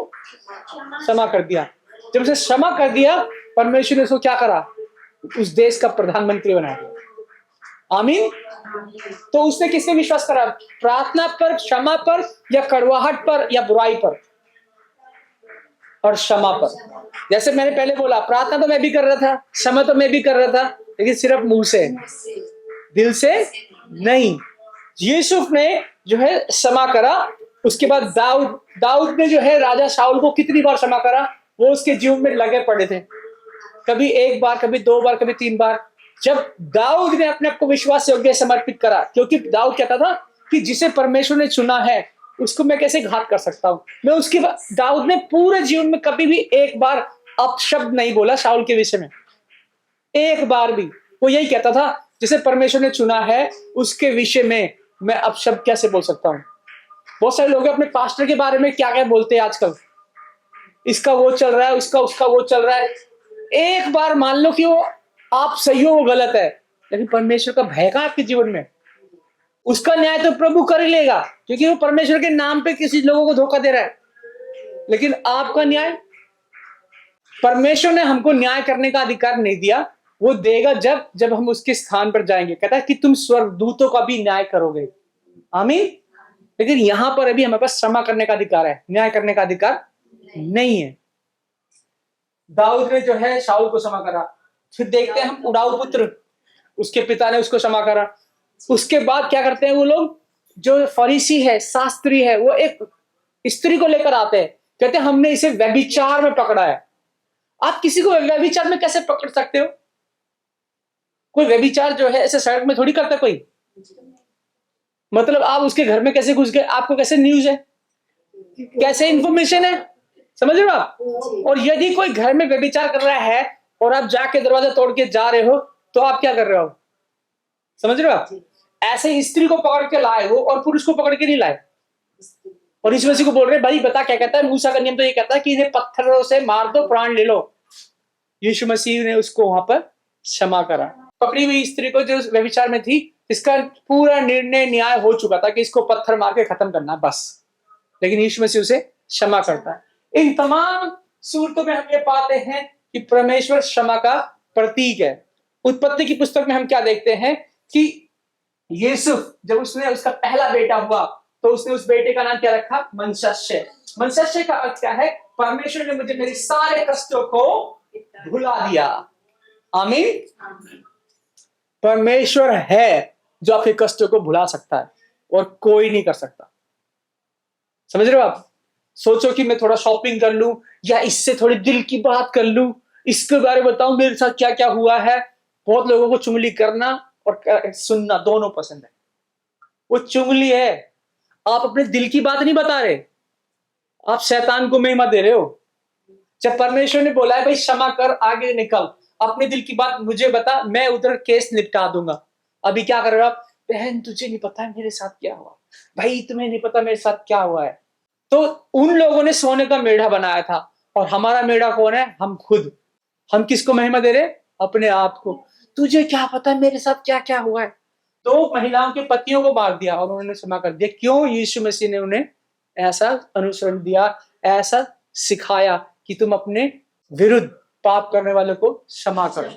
Speaker 1: क्षमा कर दिया. जब उसे क्षमा कर दिया, परमेश्वर ने उसको क्या करा? उस देश का प्रधानमंत्री बना दिया. आमीन. तो उसने किसने विश्वास करा? प्रार्थना पर, क्षमा पर, या कड़वाहट पर, या बुराई पर? और क्षमा पर. जैसे मैंने पहले बोला, प्रार्थना तो मैं भी कर रहा था, क्षमा तो मैं भी कर रहा था, लेकिन सिर्फ मुंह से, दिल से नहीं. यूसुफ ने जो है क्षमा करा. उसके बाद दाऊद ने जो है राजा शाऊल को कितनी बार क्षमा करा? वो उसके जीवन में लगे पड़े थे. कभी 1 बार, कभी 2 बार, कभी 3 बार. जब दाऊद ने अपने आप को विश्वास योग्य समर्पित करा, क्योंकि दाऊद कहता था कि जिसे परमेश्वर ने चुना है उसको मैं कैसे घात कर सकता हूं. मैं उसके बाद दाऊद ने पूरे जीवन में कभी भी 1 बार अपशब्द नहीं बोला शाऊल के विषय में. 1 बार भी. वो यही कहता था, जिसे परमेश्वर ने चुना है उसके विषय में मैं अपशब्द कैसे बोल सकता हूं. बहुत सारे लोग अपने पास्टर के बारे में क्या क्या बोलते हैं आजकल. इसका वो चल रहा है, उसका वो चल रहा है. 1 बार मान लो कि वो आप सही हो, वो गलत है, लेकिन परमेश्वर का भय कहां आपके जीवन में? उसका न्याय तो प्रभु कर ही लेगा, क्योंकि वो परमेश्वर के नाम पे किसी लोगों को धोखा दे रहा है. लेकिन आपका न्याय, परमेश्वर ने हमको न्याय करने का अधिकार नहीं दिया. वो देगा जब हम उसके स्थान पर जाएंगे. कहता है कि तुम स्वर्गदूतों का भी न्याय करोगे. आमीन. लेकिन यहां पर अभी हमारे पास क्षमा करने का अधिकार है, न्याय करने का अधिकार नहीं है. दाऊद ने जो है शाऊल को क्षमा करा. फिर देखते हैं हम उड़ाऊ पुत्र, उसके पिता ने उसको क्षमा करा. उसके बाद क्या करते हैं वो लोग, जो फरीसी है, शास्त्री है, वो एक स्त्री को लेकर आते हैं. कहते हैं हमने इसे व्यभिचार में पकड़ा है. आप किसी को व्यभिचार में कैसे पकड़ सकते हो? कोई व्यभिचार जो है ऐसे सड़क में थोड़ी करता कोई. मतलब आप उसके घर में कैसे घुस गए? आपको कैसे न्यूज है, कैसे इंफॉर्मेशन है? समझ रहे हो आप? और यदि कोई घर में व्यभिचार कर रहा है और आप जाके दरवाजा तोड़ के जा रहे हो, तो आप क्या कर रहे हो? समझ रहे हो आप? ऐसे स्त्री को पकड़ के लाए हो और पुरुष को पकड़ के नहीं लाए. और इस मसीह को बोल रहे भाई बता क्या कहता है? मूसा का नियम तो ये कहता है कि इन्हें पत्थरों से मार दो, प्राण ले लो. यीशु मसीह ने उसको वहां पर क्षमा करा. पकड़ी हुई स्त्री को जो व्यभिचार में थी, इसका पूरा निर्णय न्याय हो चुका था कि इसको पत्थर मार के खत्म करना बस. लेकिन यीशु मसीह उसे क्षमा करता है. इन तमाम सूरतों में हम ये पाते हैं कि परमेश्वर क्षमा का प्रतीक है. उत्पत्ति की पुस्तक में हम क्या देखते हैं कि यूसुफ जब उसका पहला बेटा हुआ, तो उसने उस बेटे का नाम क्या रखा? मनश्शे. मनश्शे का अर्थ क्या है? परमेश्वर ने मुझे मेरे सारे कष्टों को भुला दिया. आमीन. परमेश्वर है जो आपके कष्टों को भुला सकता है और कोई नहीं कर सकता. समझ रहे हो आप? सोचो कि मैं थोड़ा शॉपिंग कर लूं, या इससे थोड़ी दिल की बात कर लूं, इसके बारे में बताऊं मेरे साथ क्या क्या हुआ है. बहुत लोगों को चुगली करना और सुनना दोनों पसंद है. वो चुगली है. आप अपने दिल की बात नहीं बता रहे, आप शैतान को महिमा दे रहे हो. जब परमेश्वर ने बोला है भाई क्षमा कर, आगे निकल, अपने दिल की बात मुझे बता, मैं उधर केस निपटा दूंगा। अभी क्या कर रहे हो आप? बहन तुझे नहीं पता है मेरे साथ क्या हुआ, भाई तुम्हें नहीं पता मेरे साथ क्या हुआ है। तो उन लोगों ने सोने का मेढ़ा बनाया था, और हमारा मेढ़ा कौन है? हम खुद। हम किसको महिमा दे रहे? अपने आप को। तुझे क्या पता है मेरे साथ क्या क्या हुआ है। 2 महिलाओं के पतियों को मार दिया और उन्होंने क्षमा कर दिया। क्यों? यीशु मसीह ने उन्हें ऐसा अनुसरण दिया, ऐसा सिखाया कि तुम अपने विरुद्ध पाप करने वालों को क्षमा करो।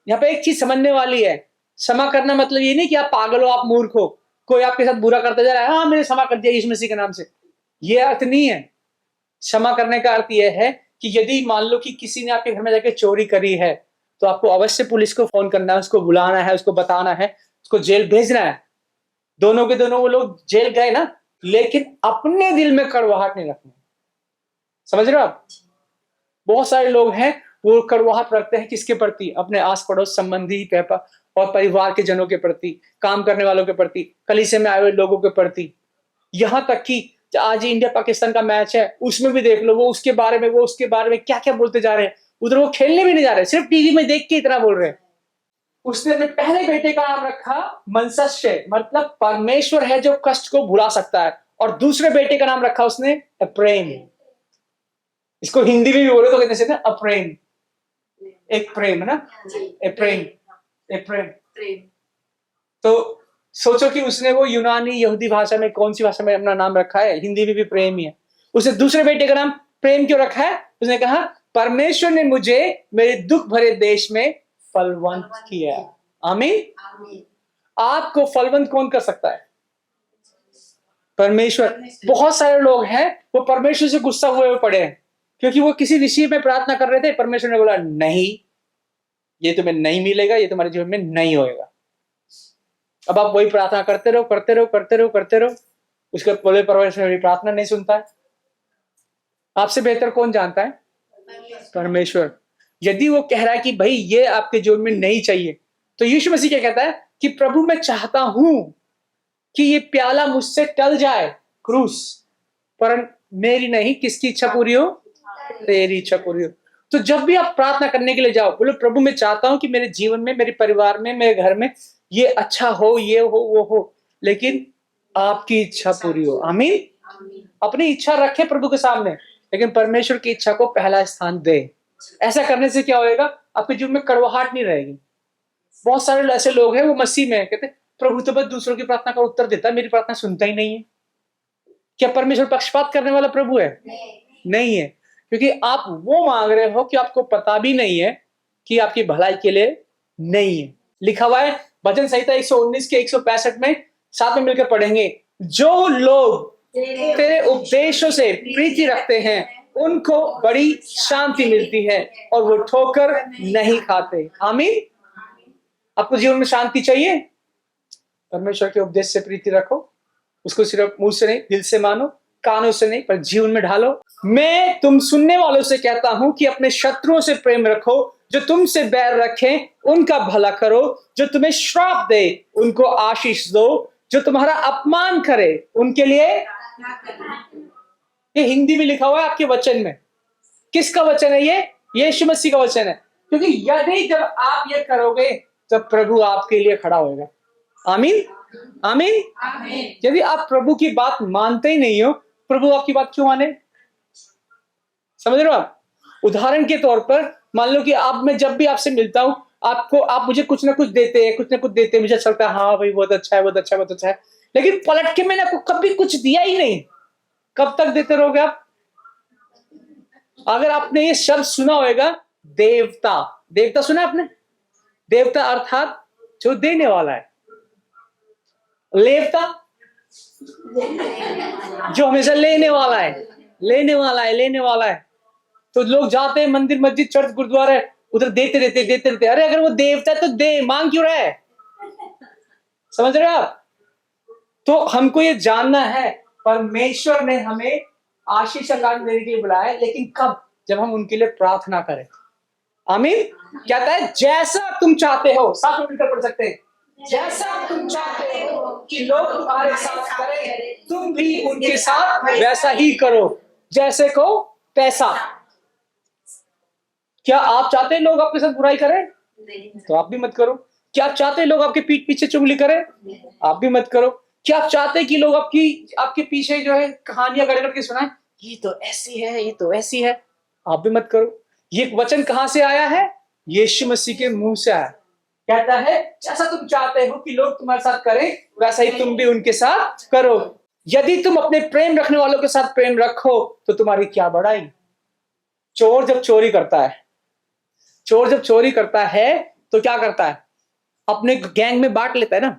Speaker 1: यहाँ पे एक चीज समझने वाली है, क्षमा करना मतलब ये नहीं कि आप पागल हो, आप मूर्ख हो, कोई आपके साथ बुरा करता जा रहा है, हाँ मैंने क्षमा कर दिया यीशु मसीह के नाम से, ये अर्थ नहीं है। क्षमा करने का अर्थ यह है कि यदि मान लो कि किसी ने आपके घर में जाके चोरी करी है, तो आपको अवश्य पुलिस को फोन करना है, उसको बुलाना है, उसको बताना है, उसको जेल भेजना है। दोनों के दोनों वो लोग जेल गए ना, लेकिन अपने दिल में कड़वाहट नहीं रखनी। समझ रहे हो आप? बहुत सारे लोग हैं वो कड़वाहट रखते हैं किसके प्रति? अपने आस पड़ोस संबंधी और परिवार के जनों के प्रति, काम करने वालों के प्रति, कलीसिया में आए हुए लोगों के प्रति। यहां तक कि आज इंडिया पाकिस्तान का मैच है, उसमें भी देख लो वो उसके बारे में क्या क्या बोलते जा रहे हैं। उधर वो खेलने भी नहीं जा रहे, सिर्फ टीवी में देख के इतना बोल रहे हैं। उसने अपने पहले बेटे का नाम रखा मनसस्य, मतलब परमेश्वर है जो कष्ट को भुला सकता है, और दूसरे बेटे का नाम रखा उसने प्रेम। इसको हिंदी में भी बोले तो कहते हैं अप्रेम, एक प्रेम है ना, प्रेम। तो सोचो कि उसने वो यूनानी यहूदी भाषा में कौन सी भाषा में अपना नाम रखा है? हिंदी में भी प्रेम ही है। उसने दूसरे बेटे का नाम प्रेम क्यों रखा है? उसने कहा परमेश्वर ने मुझे मेरे दुख भरे देश में फलवंत किया। आमीन। आपको फलवंत कौन कर सकता है? परमेश्वर। बहुत सारे लोग हैं वो परमेश्वर से गुस्सा हुए पड़े हैं, क्योंकि वो किसी विषय में प्रार्थना कर रहे थे, परमेश्वर ने बोला नहीं, ये तुम्हें नहीं मिलेगा, ये तुम्हारे जीवन में नहीं होएगा। अब आप वही प्रार्थना करते रहो, उसके बोले परमेश्वर मेरी प्रार्थना नहीं सुनता है। आपसे बेहतर कौन जानता है? परमेश्वर। यदि वो कह रहा है कि भाई ये आपके जीवन में नहीं चाहिए, तो यीशु मसीह क्या कहता है कि प्रभु मैं चाहता हूं कि ये प्याला मुझसे टल जाए, क्रूस, पर मेरी नहीं, किसकी इच्छा पूरी हो? तेरी इच्छा पूरी हो। तो जब भी आप प्रार्थना करने के लिए जाओ, बोलो प्रभु मैं चाहता हूं कि मेरे जीवन में, मेरे परिवार में, मेरे घर में ये अच्छा हो, ये हो, वो हो, लेकिन आपकी इच्छा पूरी हो। आमीन। अपनी इच्छा रखे प्रभु के सामने, लेकिन परमेश्वर की इच्छा को पहला स्थान दे। ऐसा करने से क्या होएगा? आपके जीवन में कड़वाहट नहीं रहेगी। बहुत सारे ऐसे लोग हैं वो मसीह में कहते प्रभु तो बस दूसरों की प्रार्थना का उत्तर देता है, मेरी प्रार्थना सुनता ही नहीं है। क्या परमेश्वर पक्षपात करने वाला प्रभु है? नहीं है, क्योंकि आप वो मांग रहे हो कि आपको पता भी नहीं है कि आपकी भलाई के लिए नहीं है। लिखा हुआ है भजन संहिता 119 के 165 में, साथ में मिलकर पढ़ेंगे, जो लोग तेरे उपदेशों से प्रीति रखते हैं उनको बड़ी शांति मिलती है और वो ठोकर नहीं खाते। आमीन। आपको जीवन में शांति चाहिए? परमेश्वर के उपदेश से प्रीति रखो, उसको सिर्फ मुंह से नहीं, दिल से मानो, कानों से नहीं, पर जीवन में ढालो। मैं तुम सुनने वालों से कहता हूं कि अपने शत्रुओं से प्रेम रखो, जो तुमसे बैर रखें उनका भला करो, जो तुम्हें श्राप दे उनको आशीष दो, जो तुम्हारा अपमान करे उनके लिए। ये हिंदी में लिखा हुआ है आपके वचन में। किसका वचन है ये? यीशु मसीह का वचन है। क्योंकि यदि जब आप ये करोगे तब प्रभु आपके लिए खड़ा होगा। आमीन। आमीन। यदि आप प्रभु की बात मानते ही नहीं हो, प्रभु आपकी बात क्यों माने? समझ रहे हो आप? उदाहरण के तौर पर मान लो कि मैं जब भी आपसे मिलता हूं, आप मुझे कुछ ना कुछ देते हैं, मुझे अच्छा लगता है, हाँ भाई बहुत अच्छा है, लेकिन पलट के मैंने आपको कभी कुछ दिया ही नहीं। कब तक देते रहोगे आप? अगर आपने ये शब्द सुना होगा, देवता सुना आपने? देवता अर्थात जो देने वाला है। लेवता जो हमेशा लेने वाला है। तो लोग जाते हैं मंदिर, मस्जिद, चर्च, गुरुद्वारा, उधर देते रहते। अरे अगर वो देवता है तो दे, मांग क्यों रहा है? समझ रहे हो आप? तो हमको ये जानना है परमेश्वर ने हमें आशीष देने के लिए बुलाया, लेकिन कब? जब हम उनके लिए प्रार्थना करें। आमीन। कहता है जैसा तुम चाहते हो, साथ में मिलकर पढ़ सकते हैं, जैसा तुम चाहते हो कि लोग तुम्हारे साथ करें, तुम भी उनके साथ वैसा ही करो, जैसे को पैसा। क्या आप चाहते हैं लोग आपके साथ बुराई करें?
Speaker 2: नहीं।
Speaker 1: तो आप भी मत करो। क्या आप चाहते हैं लोग आपके पीठ पीछे चुगली करें? आप भी मत करो। क्या आप चाहते हैं कि लोग आपके पीछे जो है कहानियां गढ़ के सुनाएं, ये तो ऐसी है, ये तो ऐसी है? आप भी मत करो। ये वचन कहां से आया है? यीशु मसीह के मुंह से आया। कहता है जैसा तुम चाहते हो कि लोग तुम्हारे साथ करें, वैसा ही तुम भी उनके साथ करो। यदि तुम अपने प्रेम रखने वालों के साथ प्रेम रखो तो तुम्हारी क्या बड़ाई। चोर जब चोरी करता है, चोर जब चोरी करता है तो क्या करता है? अपने गैंग में बांट लेता है ना,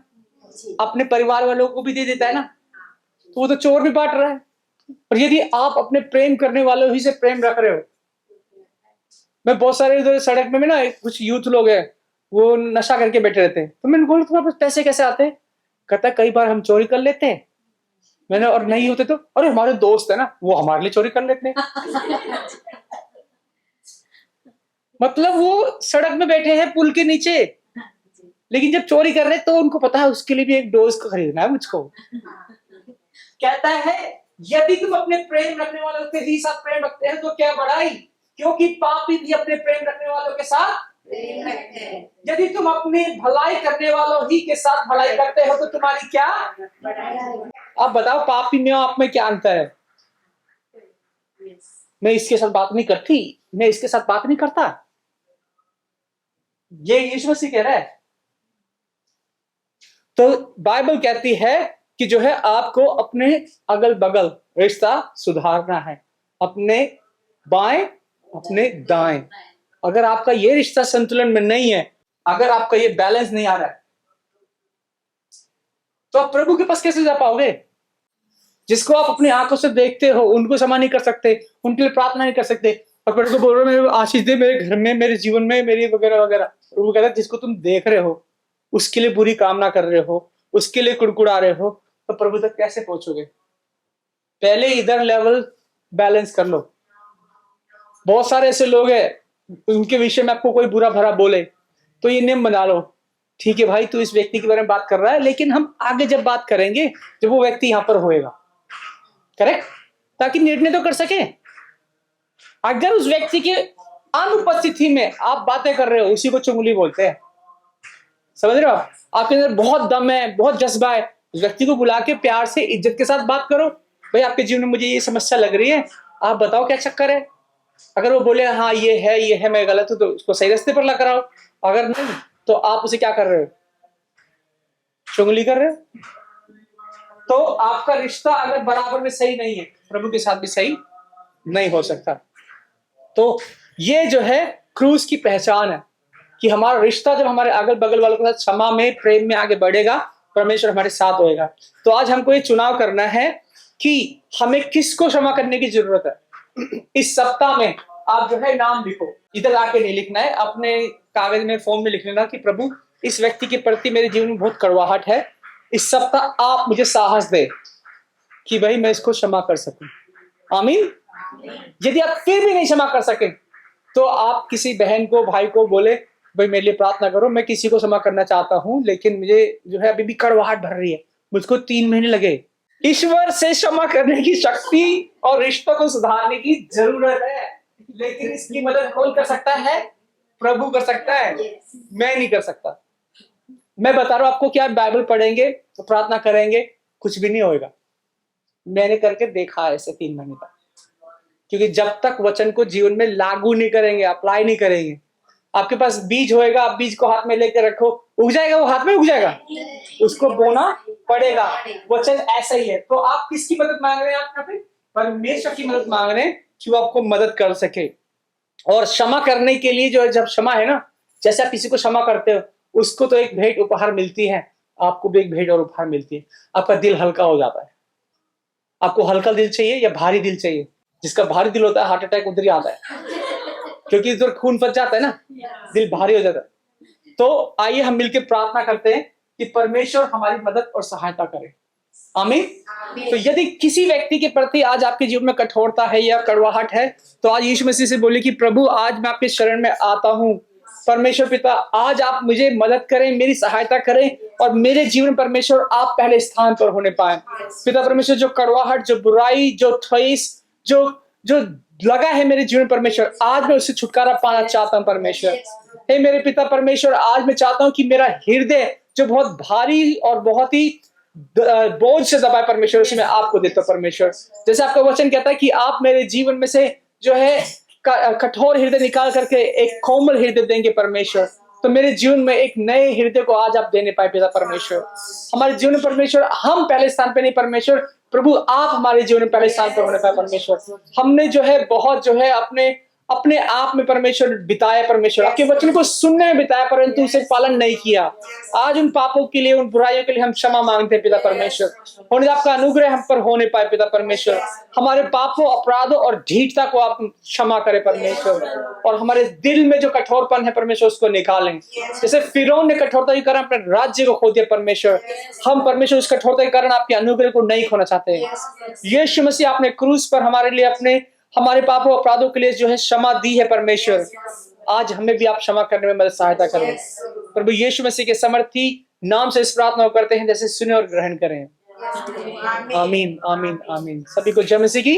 Speaker 1: अपने परिवार वालों को भी दे देता है ना, तो वो तो चोर भी बांट रहा है। और यदि आप अपने प्रेम करने वालों ही से प्रेम रख रहे हो, मैं बहुत सारे इधर सड़क में ना कुछ यूथ लोग हैं, वो नशा करके बैठे रहते हैं, तो मैंने बोला तुम्हारे पास पैसे कैसे आते हैं? कहता है कई बार हम चोरी कर लेते हैं। मैंने और नहीं होते तो अरे हमारे दोस्त है ना, वो हमारे लिए चोरी कर लेते हैं। मतलब वो सड़क में बैठे हैं पुल के नीचे, लेकिन जब चोरी कर रहे हैं तो उनको पता है उसके लिए भी एक डोज को खरीदना है मुझको। कहता है यदि तुम अपने प्रेम रखने वालों के ही साथ प्रेम रखते हैं तो क्या बड़ाई, क्योंकि पापी भी अपने प्रेम रखने वालों के साथ
Speaker 2: प्रेम रखते हैं।
Speaker 1: यदि तुम अपनी भलाई करने वालों ही के साथ भलाई करते हो तो तुम्हारी क्या
Speaker 2: बड़ाई।
Speaker 1: आप बताओ, पापी में आप में क्या अंतर है? मैं इसके साथ बात नहीं करती, मैं इसके साथ बात नहीं करता, ये यीशु मसीह कह रहा है। तो बाइबल कहती है कि जो है आपको अपने अगल बगल रिश्ता सुधारना है, अपने बाएं अपने दाएं। अगर आपका ये रिश्ता संतुलन में नहीं है, अगर आपका ये बैलेंस नहीं आ रहा है, तो आप प्रभु के पास कैसे जा पाओगे? जिसको आप अपनी आंखों से देखते हो उनको क्षमा नहीं कर सकते, उनके लिए प्रार्थना नहीं कर सकते, और प्रभु को बोल रहे हो आशीष दे मेरे घर में, मेरे जीवन में, मेरी वगैरह वगैरह। प्रभु कहता है जिसको तुम देख रहे हो उसके लिए बुरी कामना कर रहे हो, उसके लिए कुड़कुड़ा रहे हो, तो प्रभु तक कैसे पहुंचोगे? पहले इधर लेवल बैलेंस कर लो। बहुत सारे ऐसे लोग हैं उनके विषय में आपको कोई बुरा भरा बोले तो ये नियम बना लो, ठीक है भाई तू इस व्यक्ति के बारे में बात कर रहा है, लेकिन हम आगे जब बात करेंगे जब वो व्यक्ति यहां पर होएगा, करेक्ट, ताकि निर्णय तो कर सके। अगर उस व्यक्ति की अनुपस्थिति में आप बातें कर रहे हो, उसी को चुंगली बोलते हैं। समझ रहे हो आप? आपके अंदर बहुत दम है, बहुत जज्बा है, उस व्यक्ति को बुला के प्यार से इज्जत के साथ बात करो, भाई आपके जीवन में मुझे ये समस्या लग रही है, आप बताओ क्या चक्कर है। अगर वो बोले हाँ ये है मैं गलत हूं, तो उसको सही रास्ते पर ला कराओ। अगर नहीं तो आप उसे क्या कर रहे हो? चुंगली कर रहे हो। तो आपका रिश्ता अगर बराबर में सही नहीं है, प्रभु के साथ भी सही नहीं हो सकता। तो ये जो है क्रूस की पहचान है कि हमारा रिश्ता जब हमारे अगल बगल वालों के साथ क्षमा में, प्रेम में आगे बढ़ेगा, परमेश्वर हमारे साथ होएगा। तो आज हमको ये चुनाव करना है कि हमें किसको क्षमा करने की जरूरत है। इस सप्ताह में आप जो है नाम लिखो, इधर आके नहीं लिखना है, अपने कागज में फॉर्म में लिख लेना कि प्रभु इस व्यक्ति के प्रति मेरे जीवन में बहुत कड़वाहट है, इस सप्ताह आप मुझे साहस दे कि भाई मैं इसको क्षमा कर सकूं। आमीन। यदि आप फिर भी नहीं क्षमा कर सके तो आप किसी बहन को, भाई को बोले भाई मेरे लिए प्रार्थना करो, मैं किसी को क्षमा करना चाहता हूं लेकिन मुझे जो है अभी भी कड़वाहट भर रही है, मुझको 3 महीने लगे। ईश्वर से क्षमा करने की शक्ति और रिश्तों को सुधारने की जरूरत है, लेकिन इसकी मदद कौन कर सकता है? प्रभु कर सकता है, मैं नहीं कर सकता। मैं बता रहा हूं आपको, क्या बाइबल पढ़ेंगे तो प्रार्थना करेंगे, कुछ भी नहीं होगा। मैंने करके देखा ऐसे 3 महीने तक, क्योंकि जब तक वचन को जीवन में लागू नहीं करेंगे, अप्लाई नहीं करेंगे, आपके पास बीज होएगा, आप बीज को हाथ में लेकर रखो, उग जाएगा, वो हाथ में उग जाएगा, उसको बोना पड़ेगा। वचन ऐसा ही है। तो आप किसकी मदद मांग रहे हैं? आप यहाँ पे परमेश्वर की मदद मांग रहे हैं कि वो आपको मदद कर सके। और क्षमा करने के लिए जो है, जब क्षमा है ना, जैसे आप किसी को क्षमा करते हो उसको तो एक भेंट उपहार मिलती है, आपको भी एक भेंट और उपहार मिलती है, आपका दिल हल्का हो जाता है। आपको हल्का दिल चाहिए या भारी दिल चाहिए? जिसका भारी दिल होता है हार्ट अटैक उधर ही आता है, क्योंकि इधर खून फंस जाता है ना, दिल भारी हो जाता है। तो आइए हम मिलकर प्रार्थना करते हैं कि परमेश्वर हमारी मदद और सहायता करे। आमीन। तो यदि किसी व्यक्ति के प्रति आज आपके जीवन में कठोरता है या कड़वाहट है, तो आज यीशु मसीह से बोलिए कि प्रभु आज मैं आपके शरण में आता हूं। परमेश्वर पिता आज आप मुझे मदद करें, मेरी सहायता करें, और मेरे जीवन परमेश्वर आप पहले स्थान पर होने पाए। पिता परमेश्वर, जो कड़वाहट, जो बुराई, जो ठोस, जो लगा है मेरे जीवन परमेश्वर, आज मैं उससे छुटकारा पाना चाहता हूँ परमेश्वर। हे मेरे पिता परमेश्वर, आज मैं चाहता हूँ कि मेरा हृदय जो बहुत भारी और बहुत ही बोझ से दबा है परमेश्वर, उसे मैं आपको देता हूँ परमेश्वर। जैसे आपका वचन कहता है कि आप मेरे जीवन में से जो है कठोर हृदय निकाल करके एक कोमल हृदय देंगे परमेश्वर। तो मेरे जीवन में एक नए हृदय को आज आप देने पाए पिता परमेश्वर। हमारे जीवन में परमेश्वर हम पहले स्थान पे नहीं परमेश्वर, प्रभु आप हमारे जीवन में पहले स्थान पर होने पाए परमेश्वर। हमने जो है बहुत जो है अपने आप में परमेश्वर बिताया परमेश्वर, आपके वचन को सुनने में बिताया, परंतु उसे पालन नहीं किया। आज उन पापों के लिए, उन बुराइयों के लिए हम क्षमा मांगते हैं पिता परमेश्वर। होने आपका अनुग्रह हम पर होने पाए पिता परमेश्वर। हमारे पापों, अपराधों और ढीठता को आप क्षमा करें परमेश्वर, और हमारे दिल में जो कठोरपन है परमेश्वर उसको निकालें। जैसे फिरौन ने कठोरता के कारण अपने राज्य को खो दिया परमेश्वर, हम परमेश्वर उस कठोरता के कारण आपके अनुग्रह को नहीं खोना चाहते। यीशु मसीह आपने क्रूस पर हमारे लिए हमारे पापों अपराधों के लिए जो है क्षमा दी है परमेश्वर। आज हमें भी आप क्षमा करने में मदद सहायता करें प्रभु। यीशु मसीह के समर्थी नाम से इस प्रार्थना करते हैं, जैसे सुने और ग्रहण करें। आमीन आमीन आमीन। सभी को जय मसीह की।